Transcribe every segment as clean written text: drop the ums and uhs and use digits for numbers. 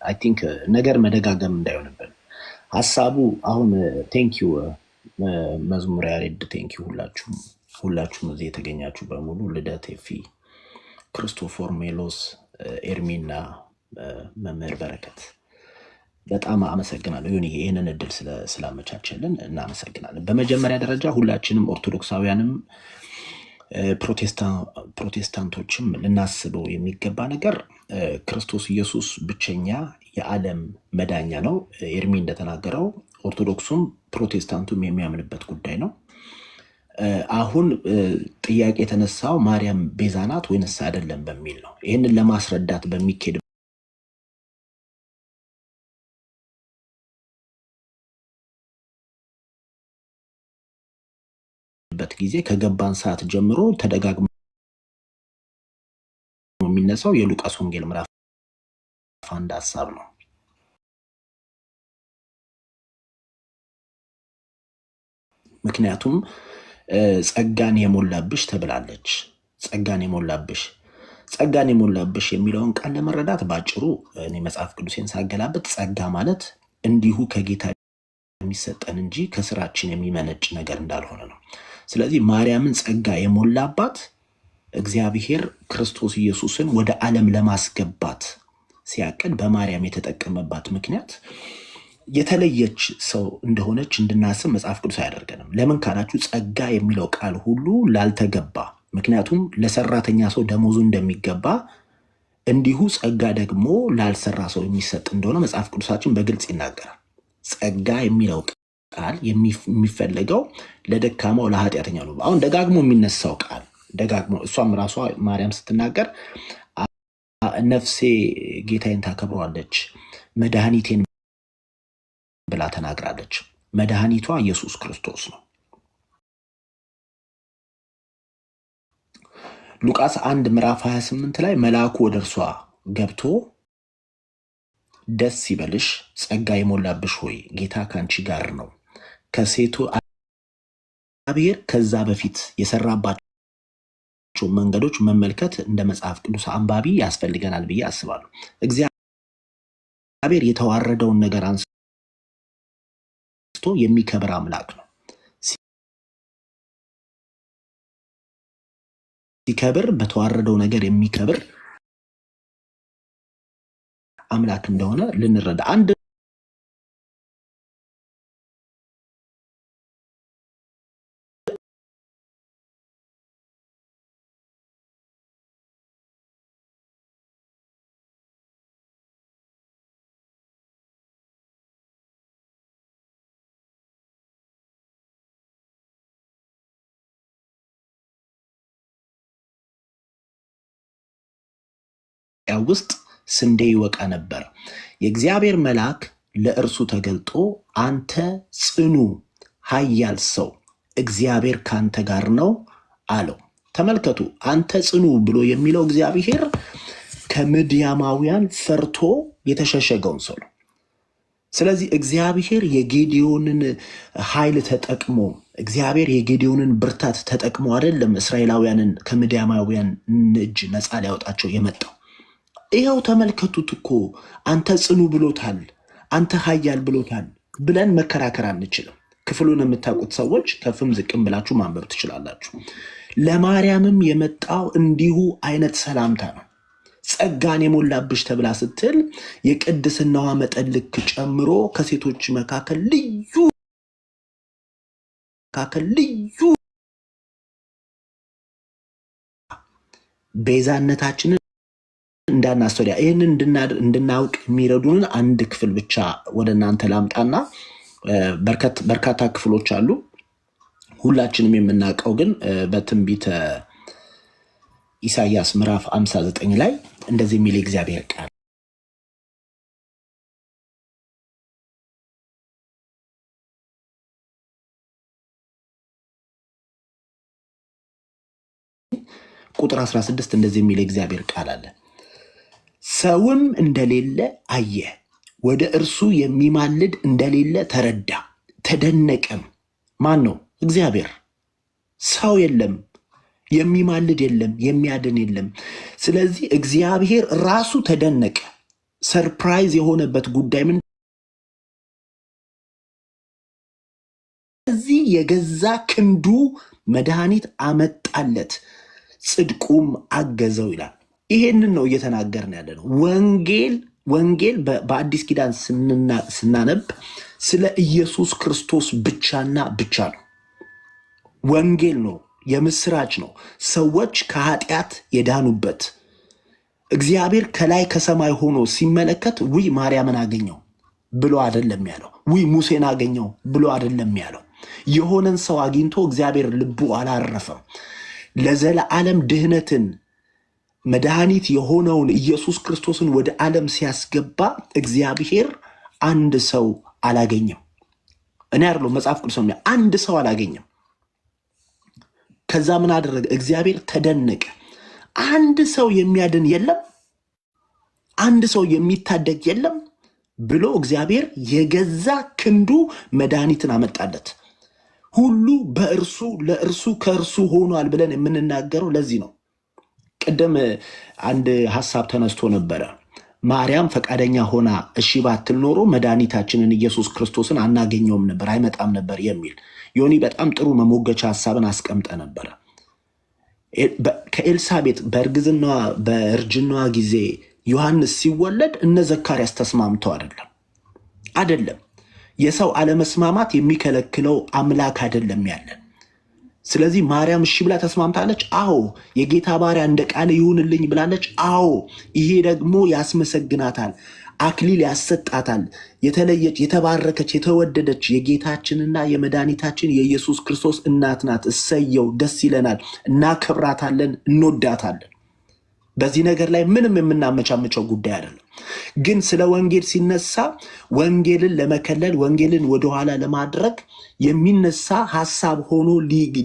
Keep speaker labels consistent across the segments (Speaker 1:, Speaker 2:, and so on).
Speaker 1: አይ ቲንክ ነገር መደጋገም እንዳይሆንብን ሀሳቡ አሁን ቴንኪዩ መዝሙር ያሬድ ቴንኪዩ ሁላችሁም እዚህ የተገኛችሁ በሙሉ ልደት ኤፊ ክርስቶፎር ሜሎስ ኤርሚና መምህር በረከት በጣም አመሰግናለሁ። ይህንን እድል ስላመቻቸልን እናመሰግናለን። በመጀመሪያ ደረጃ ሁላችንም ኦርቶዶክሳውያንም ፕሮቴስታንቶችም ልናስበው የሚገባ ነገር ክርስቶስ ኢየሱስ ብቸኛ የዓለም መዳኛ ነው። ኤርሚ እንደተናገረው ኦርቶዶክሱም ፕሮቴስታንቱም የሚያምንበት ጉዳይ ነው። አሁን ጥያቄ የተነሳው ማርያም ቤዛ ናት ወይንስ አይደለም በሚል ነው። ይህንን ለማስረዳት በሚኬድበት ጊዜ ከገባን ሰዓት ጀምሮ ተደጋግሞ የሚነሳው የሉቃስ ወንጌል ምዕራፍ 1 ሐሳብ ነው። ምክንያቱም ጸጋን የሞላብሽ ተብላለች። ጸጋን የሞላብሽ የሚለውን ቃል ለመረዳት ባጭሩ እኔ መጽሐፍ ቅዱሴን ሳገላብጥ ጸጋ ማለት እንዲሁ ከጌታ የሚሰጠን እንጂ ከስራችን የሚመነጭ ነገር እንዳልሆነ ነው። ስለዚህ ማርያምን ጸጋ የሞላባት እግዚአብሔር ክርስቶስ ኢየሱስን ወደ ዓለም ለማስገባት ሲያቅድ በማርያም የተጠቀመባት ምክንያት የተለየች ሰው እንደሆነች እንድናስብ መጽሐፍ ቅዱስ አያደርገንም። ለምን ካላችሁ ጸጋ የሚለው ቃል ሁሉ ላልተገባ፣ ምክንያቱም ለሰራተኛ ሰው ደሞዙ እንደሚገባ እንዲሁ ጸጋ ደግሞ ላልሰራ ሰው የሚሰጥ እንደሆነ መጽሐፍ ቅዱሳችን በግልጽ ይናገራል። ጸጋ የሚለው ቃል የሚፈለገው ለደካማው ለኃጢአተኛ ነው። አሁን ደጋግሞ የሚነሳው ቃል ደጋግሞ እሷም ራሷ ማርያም ስትናገር ነፍሴ ጌታዬን ታከብረዋለች መድኃኒቴን ብላ ተናግራለች። መድኃኒቷ ኢየሱስ ክርስቶስ ነው። ሉቃስ 1 ምዕራፍ 28 ላይ መልአኩ ወደ እርሷ ገብቶ ደስ ይበልሽ ጸጋ የሞላብሽ ሆይ ጌታ ከአንቺ ጋር ነው፣ ከሴቱ እግዚአብሔር ከዛ በፊት የሰራባቸው መንገዶች መመልከት እንደ መጽሐፍ ቅዱስ አንባቢ ያስፈልገናል ብዬ አስባለሁ። እግዚአብሔር የተዋረደውን ነገር አንስቶ የሚከብር አምላክ ነው። ሲከብር በተዋረደው ነገር የሚከብር አምላክ እንደሆነ ልንረዳ አንድ ውስጥ ስንዴ ይወቃ ነበር። የእግዚአብሔር መልአክ ለእርሱ ተገልጦ አንተ ጽኑ ኃያል ሰው እግዚአብሔር ካንተ ጋር ነው አለው። ተመልከቱ፣ አንተ ጽኑ ብሎ የሚለው እግዚአብሔር ከምድያማውያን ፈርቶ የተሸሸገውን ሰው ነው። ስለዚህ እግዚአብሔር የጌዲዮንን ኃይል ተጠቅሞ እግዚአብሔር የጌዲዮንን ብርታት ተጠቅሞ አይደለም እስራኤላውያንን ከምድያማውያን እጅ ነፃ ሊያወጣቸው የመጣው። ይኸው ተመልከቱት እኮ አንተ ጽኑ ብሎታል፣ አንተ ኃያል ብሎታል ብለን መከራከር አንችልም። ክፍሉን የምታውቁት ሰዎች ከፍም ዝቅም ብላችሁ ማንበብ ትችላላችሁ። ለማርያምም የመጣው እንዲሁ አይነት ሰላምታ ነው። ጸጋን የሞላብሽ ተብላ ስትል የቅድስናዋ መጠን ልክ ጨምሮ ከሴቶች መካከል ልዩ ቤዛነታችንን እንዳናስተውል ይህንን እንድናውቅ የሚረዱንን አንድ ክፍል ብቻ ወደ እናንተ ላምጣና በርካታ ክፍሎች አሉ። ሁላችንም የምናውቀው ግን በትንቢተ ኢሳይያስ ምዕራፍ 59 ላይ እንደዚህ የሚል እግዚአብሔር ቃል ቁጥር 16 እንደዚህ የሚል እግዚአብሔር ቃል አለ። ሰውም እንደሌለ አየ፣ ወደ እርሱ የሚማልድ እንደሌለ ተረዳ፣ ተደነቀም። ማን ነው? እግዚአብሔር። ሰው የለም፣ የሚማልድ የለም፣ የሚያድን የለም። ስለዚህ እግዚአብሔር ራሱ ተደነቀ። ሰርፕራይዝ የሆነበት ጉዳይ ምን እዚህ የገዛ ክንዱ መድኃኒት አመጣለት ጽድቁም አገዘው ይላል። ይሄንን ነው እየተናገርን ያለ ነው። ወንጌል በአዲስ ኪዳን ስናነብ ስለ ኢየሱስ ክርስቶስ ብቻና ብቻ ነው። ወንጌል ነው፣ የምስራች ነው። ሰዎች ከኃጢአት የዳኑበት እግዚአብሔር ከላይ ከሰማይ ሆኖ ሲመለከት ውይ ማርያምን አገኘው ብሎ አይደለም ያለው። ውይ ሙሴን አገኘው ብሎ አይደለም ያለው። የሆነን ሰው አግኝቶ እግዚአብሔር ልቡ አላረፈም። ለዘለዓለም ድህነትን መድኃኒት የሆነውን ኢየሱስ ክርስቶስን ወደ ዓለም ሲያስገባ እግዚአብሔር አንድ ሰው አላገኘም። እኔ አይደለሁም መጽሐፍ ቅዱስ ነው፣ አንድ ሰው አላገኘም። ከዛ ምን አደረገ? እግዚአብሔር ተደነቀ። አንድ ሰው የሚያድን የለም፣ አንድ ሰው የሚታደግ የለም ብሎ እግዚአብሔር የገዛ ክንዱ መድኃኒትን አመጣለት። ሁሉ በእርሱ ለእርሱ ከእርሱ ሆኗል ብለን የምንናገረው ለዚህ ነው። ቅድም አንድ ሐሳብ ተነስቶ ነበረ። ማርያም ፈቃደኛ ሆና እሺ ባትል ኖሮ መድኃኒታችንን ኢየሱስ ክርስቶስን አናገኘውም ነበር፣ አይመጣም ነበር የሚል ዮኒ በጣም ጥሩ መሞገቻ ሐሳብን አስቀምጠ ነበረ። ከኤልሳቤጥ በእርጅናዋ ጊዜ ዮሐንስ ሲወለድ እነ ዘካርያስ ተስማምተው አይደለም። የሰው አለመስማማት የሚከለክለው አምላክ አይደለም ያለን። ስለዚህ ማርያም እሺ ብላ ተስማምታለች። አዎ። የጌታ ባሪያ እንደ ቃል ይሁንልኝ ብላለች። አዎ። ይሄ ደግሞ ያስመሰግናታል፣ አክሊል ያሰጣታል። የተለየች፣ የተባረከች፣ የተወደደች የጌታችንና የመድኃኒታችን የኢየሱስ ክርስቶስ እናት ናት። እሰየው፣ ደስ ይለናል፣ እናከብራታለን፣ እንወዳታለን። በዚህ ነገር ላይ ምንም የምናመቻመቸው ጉዳይ አይደለም። ግን ስለ ወንጌል ሲነሳ ወንጌልን ለመከለል ወንጌልን ወደኋላ ለማድረግ የሚነሳ ሐሳብ ሆኖ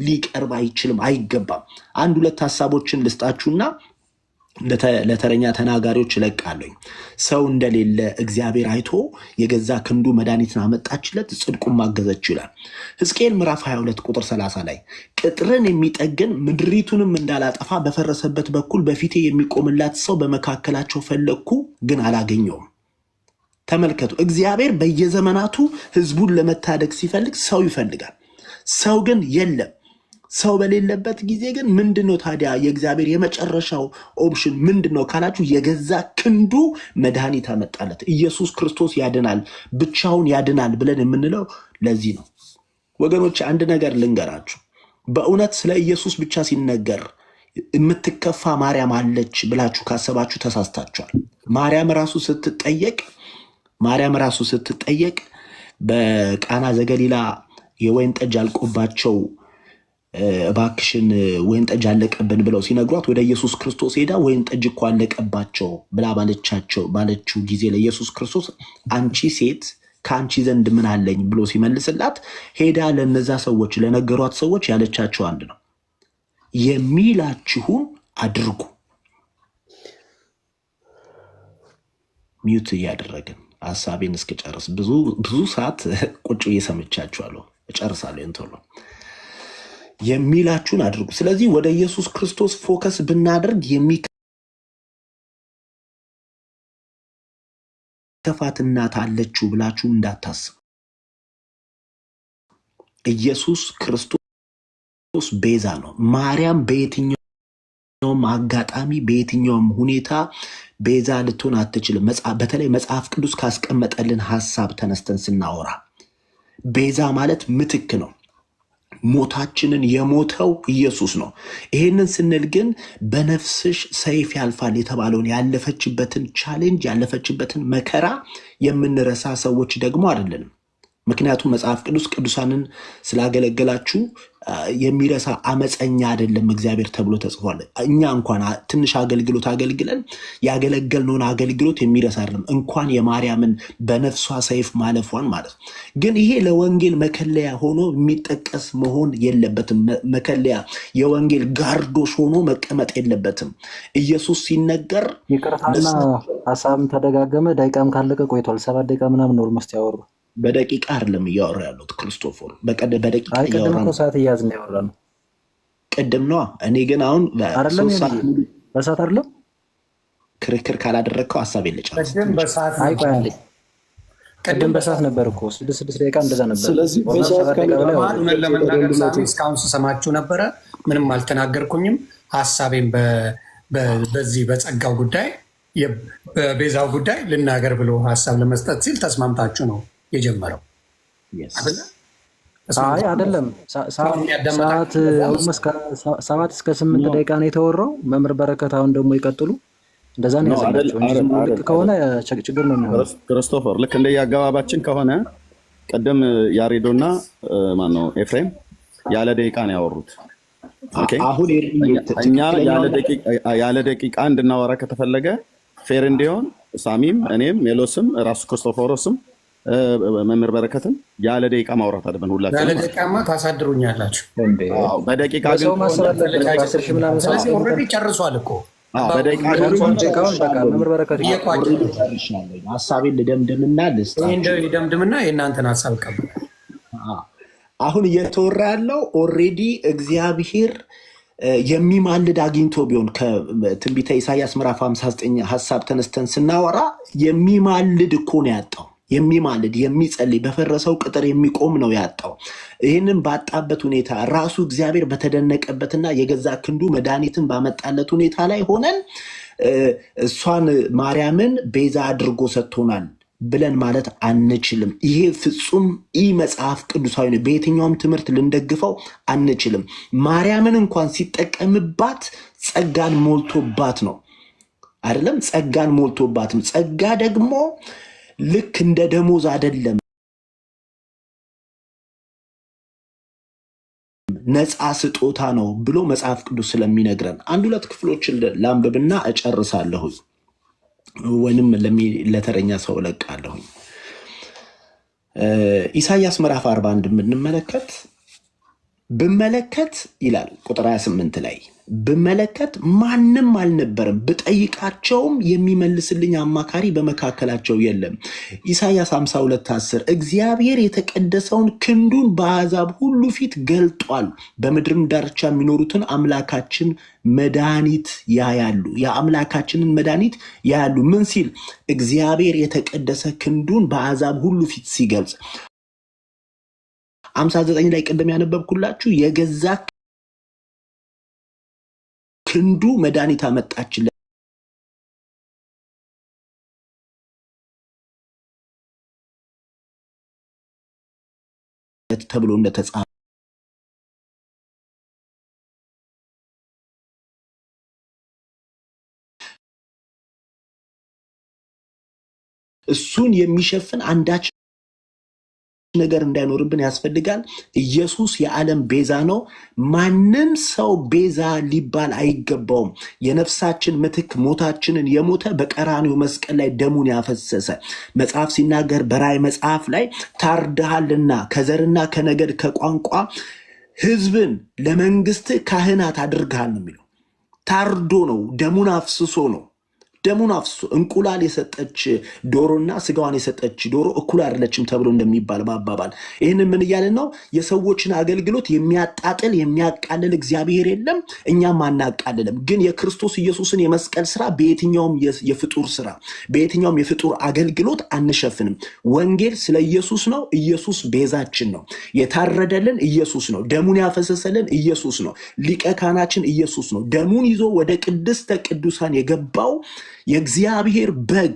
Speaker 1: ሊቀርብ አይችልም፣ አይገባም። አንድ ሁለት ሐሳቦችን ልስጣችሁና ለተረኛ ተናጋሪዎች እለቃለሁ። ሰው እንደሌለ እግዚአብሔር አይቶ የገዛ ክንዱ መድኃኒትን አመጣችለት፣ ጽድቁን ማገዘችው ይላል። ሕዝቅኤል ምዕራፍ 22 ቁጥር 30 ላይ ቅጥርን የሚጠግን ምድሪቱንም እንዳላጠፋ በፈረሰበት በኩል በፊቴ የሚቆምላት ሰው በመካከላቸው ፈለግኩ፣ ግን አላገኘውም። ተመልከቱ፣ እግዚአብሔር በየዘመናቱ ሕዝቡን ለመታደግ ሲፈልግ ሰው ይፈልጋል። ሰው ግን የለም። ሰው በሌለበት ጊዜ ግን ምንድነው ታዲያ የእግዚአብሔር የመጨረሻው ኦፕሽን ምንድነው ካላችሁ፣ የገዛ ክንዱ መድኃኒት አመጣለት። ኢየሱስ ክርስቶስ ያድናል፣ ብቻውን ያድናል ብለን የምንለው ለዚህ ነው። ወገኖች አንድ ነገር ልንገራችሁ። በእውነት ስለ ኢየሱስ ብቻ ሲነገር የምትከፋ ማርያም አለች ብላችሁ ካሰባችሁ ተሳስታችኋል። ማርያም ራሱ ስትጠየቅ በቃና ዘገሊላ የወይን ጠጅ አልቆባቸው እባክሽን ወይን ጠጅ አለቀብን ብለው ሲነግሯት ወደ ኢየሱስ ክርስቶስ ሄዳ ወይን ጠጅ እኮ አለቀባቸው ብላ ባለችው ጊዜ ለኢየሱስ ክርስቶስ አንቺ ሴት ከአንቺ ዘንድ ምን አለኝ ብሎ ሲመልስላት ሄዳ ለነዛ ሰዎች ለነገሯት ሰዎች ያለቻቸው አንድ ነው፣ የሚላችሁን አድርጉ። ሚዩት እያደረግን ሀሳቤን እስክጨርስ ብዙ ሰዓት ቁጭ እየሰምቻችኋለሁ፣ እጨርሳለሁ እንቶሎ የሚላችሁን አድርጉ። ስለዚህ ወደ ኢየሱስ ክርስቶስ ፎከስ ብናደርግ የሚከፋት እናት አለችው ብላችሁ እንዳታስቡ። ኢየሱስ ክርስቶስ ቤዛ ነው። ማርያም በየትኛውም አጋጣሚ በየትኛውም ሁኔታ ቤዛ ልትሆን አትችልም። በተለይ መጽሐፍ ቅዱስ ካስቀመጠልን ሐሳብ ተነስተን ስናወራ ቤዛ ማለት ምትክ ነው። ሞታችንን የሞተው ኢየሱስ ነው። ይሄንን ስንል ግን በነፍስሽ ሰይፍ ያልፋል የተባለውን ያለፈችበትን ቻሌንጅ ያለፈችበትን መከራ የምንረሳ ሰዎች ደግሞ አይደለንም። ምክንያቱም መጽሐፍ ቅዱስ ቅዱሳንን ስላገለገላችሁ የሚረሳ አመፀኛ አይደለም እግዚአብሔር ተብሎ ተጽፏል። እኛ እንኳን ትንሽ አገልግሎት አገልግለን ያገለገልነውን አገልግሎት የሚረሳ አይደለም፣ እንኳን የማርያምን በነፍሷ ሰይፍ ማለፏን ማለት ነው። ግን ይሄ ለወንጌል መከለያ ሆኖ የሚጠቀስ መሆን የለበትም። መከለያ የወንጌል ጋርዶሽ ሆኖ መቀመጥ የለበትም። ኢየሱስ ሲነገር
Speaker 2: ይቅርታና ሀሳብም ተደጋገመ። ደቂቃም ካለቀ ቆይቷል። 7 ደቂቃ ምናምን ነው መስት ያወሩ።
Speaker 1: በደቂቃ አይደለም እያወራ ያሉት ክርስቶፎር፣ በደቂቃ
Speaker 2: እያወራ ነው። ሰዓት እያዝን ያወራ ነው።
Speaker 1: ቅድም ነዋ። እኔ ግን አሁን
Speaker 2: በሰዓት አይደለም
Speaker 1: ክርክር ካላደረግከው ሀሳብ የለጨርስ።
Speaker 2: ቅድም በሰዓት ነበር እኮ 6 ደቂቃ እንደዛ ነበር።
Speaker 3: ስለዚህ ለመናገር እስካሁን ስሰማችሁ ነበረ። ምንም አልተናገርኩኝም። ሀሳቤን በዚህ በጸጋው ጉዳይ በቤዛው ጉዳይ ልናገር ብሎ ሀሳብ ለመስጠት ሲል ተስማምታችሁ ነው የጀመረው።
Speaker 2: አይ አይደለም፣ ሰዓት 7 እስከ 8 ደቂቃ ነው የተወራው። መምህር በረከት አሁን ደግሞ ይቀጥሉ። እንደዛ ነው ያዘላቸው እንጂ ልክ ከሆነ ችግር ነው የሚሆነው።
Speaker 4: ክርስቶፈር ልክ እንደየአገባባችን ከሆነ ቀደም ያሬዶና ማነው ኤፍሬም ያለ ደቂቃ ነው ያወሩት።
Speaker 1: አሁን
Speaker 4: እኛ ያለ ደቂቃ እንድናወራ ከተፈለገ ፌር እንዲሆን ሳሚም እኔም ሜሎስም ራሱ ክርስቶፎሮስም መምህር በረከትም ያለ ደቂቃ ማውራት አለብን። ሁላችን
Speaker 3: ያለ ደቂቃማ ታሳድሩኛላችሁ።
Speaker 4: በደቂቃ ግን
Speaker 3: ስለዚህ ኦልሬዲ ጨርሷል እኮ
Speaker 1: ሀሳቤን ልደምድምና
Speaker 3: ልደምድምና የእናንተን ሀሳብ እቀበላለሁ።
Speaker 1: አሁን እየተወራ ያለው ኦልሬዲ እግዚአብሔር የሚማልድ አግኝቶ ቢሆን ከትንቢተ ኢሳያስ ምዕራፍ 59 ሀሳብ ተነስተን ስናወራ የሚማልድ እኮ ነው ያጣው። የሚማልድ የሚጸልይ በፈረሰው ቅጥር የሚቆም ነው ያጣው። ይህንን ባጣበት ሁኔታ ራሱ እግዚአብሔር በተደነቀበትና የገዛ ክንዱ መድኃኒትን ባመጣለት ሁኔታ ላይ ሆነን እሷን ማርያምን ቤዛ አድርጎ ሰጥቶናል ብለን ማለት አንችልም። ይሄ ፍጹም መጽሐፍ ቅዱሳዊ ነው። በየትኛውም ትምህርት ልንደግፈው አንችልም። ማርያምን እንኳን ሲጠቀምባት ጸጋን ሞልቶባት ነው አይደለም? ጸጋን ሞልቶባትም። ጸጋ ደግሞ ልክ እንደ ደሞዝ አይደለም፣ ነፃ ስጦታ ነው ብሎ መጽሐፍ ቅዱስ ስለሚነግረን 1-2 ክፍሎችን ላንብብና እጨርሳለሁኝ፣ ወይንም ለተረኛ ሰው እለቃለሁኝ። ኢሳያስ ምዕራፍ 41 ብመለከት ይላል ቁጥር 28 ላይ ብመለከት ማንም አልነበረም፣ ብጠይቃቸውም የሚመልስልኝ አማካሪ በመካከላቸው የለም። ኢሳያስ 52:10 እግዚአብሔር የተቀደሰውን ክንዱን በአሕዛብ ሁሉ ፊት ገልጧል፣ በምድርም ዳርቻ የሚኖሩትን አምላካችን መድኃኒት ያያሉ። የአምላካችንን መድኃኒት ያያሉ። ምን ሲል? እግዚአብሔር የተቀደሰ ክንዱን በአሕዛብ ሁሉ ፊት ሲገልጽ 59 ላይ ቅድም ያነበብኩላችሁ የገዛ ክንዱ መድኃኒት አመጣችለት ተብሎ እንደተጻፈ እሱን የሚሸፍን አንዳች ነገር እንዳይኖርብን ያስፈልጋል። ኢየሱስ የዓለም ቤዛ ነው። ማንም ሰው ቤዛ ሊባል አይገባውም። የነፍሳችን ምትክ ሞታችንን የሞተ በቀራንዮ መስቀል ላይ ደሙን ያፈሰሰ መጽሐፍ ሲናገር በራእይ መጽሐፍ ላይ ታርደሃልና ከዘርና ከነገድ ከቋንቋ ሕዝብን ለመንግስት ካህናት አድርገሃል ነው የሚለው። ታርዶ ነው፣ ደሙን አፍስሶ ነው። ደሙን አፍስሶ እንቁላል የሰጠች ዶሮና ስጋዋን የሰጠች ዶሮ እኩል አይደለችም ተብሎ እንደሚባል በአባባል ይህንን ምን እያልን ነው? የሰዎችን አገልግሎት የሚያጣጥል የሚያቃልል እግዚአብሔር የለም፣ እኛም አናቃልልም። ግን የክርስቶስ ኢየሱስን የመስቀል ስራ በየትኛውም የፍጡር ስራ በየትኛውም የፍጡር አገልግሎት አንሸፍንም። ወንጌል ስለ ኢየሱስ ነው። ኢየሱስ ቤዛችን ነው። የታረደልን ኢየሱስ ነው። ደሙን ያፈሰሰልን ኢየሱስ ነው። ሊቀ ካህናችን ኢየሱስ ነው። ደሙን ይዞ ወደ ቅድስተ ቅዱሳን የገባው የእግዚአብሔር በግ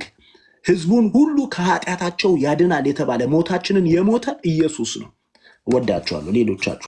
Speaker 1: ህዝቡን ሁሉ ከኃጢአታቸው ያድናል የተባለ ሞታችንን የሞተ ኢየሱስ ነው። ወዳችኋለሁ። ሌሎቻችሁ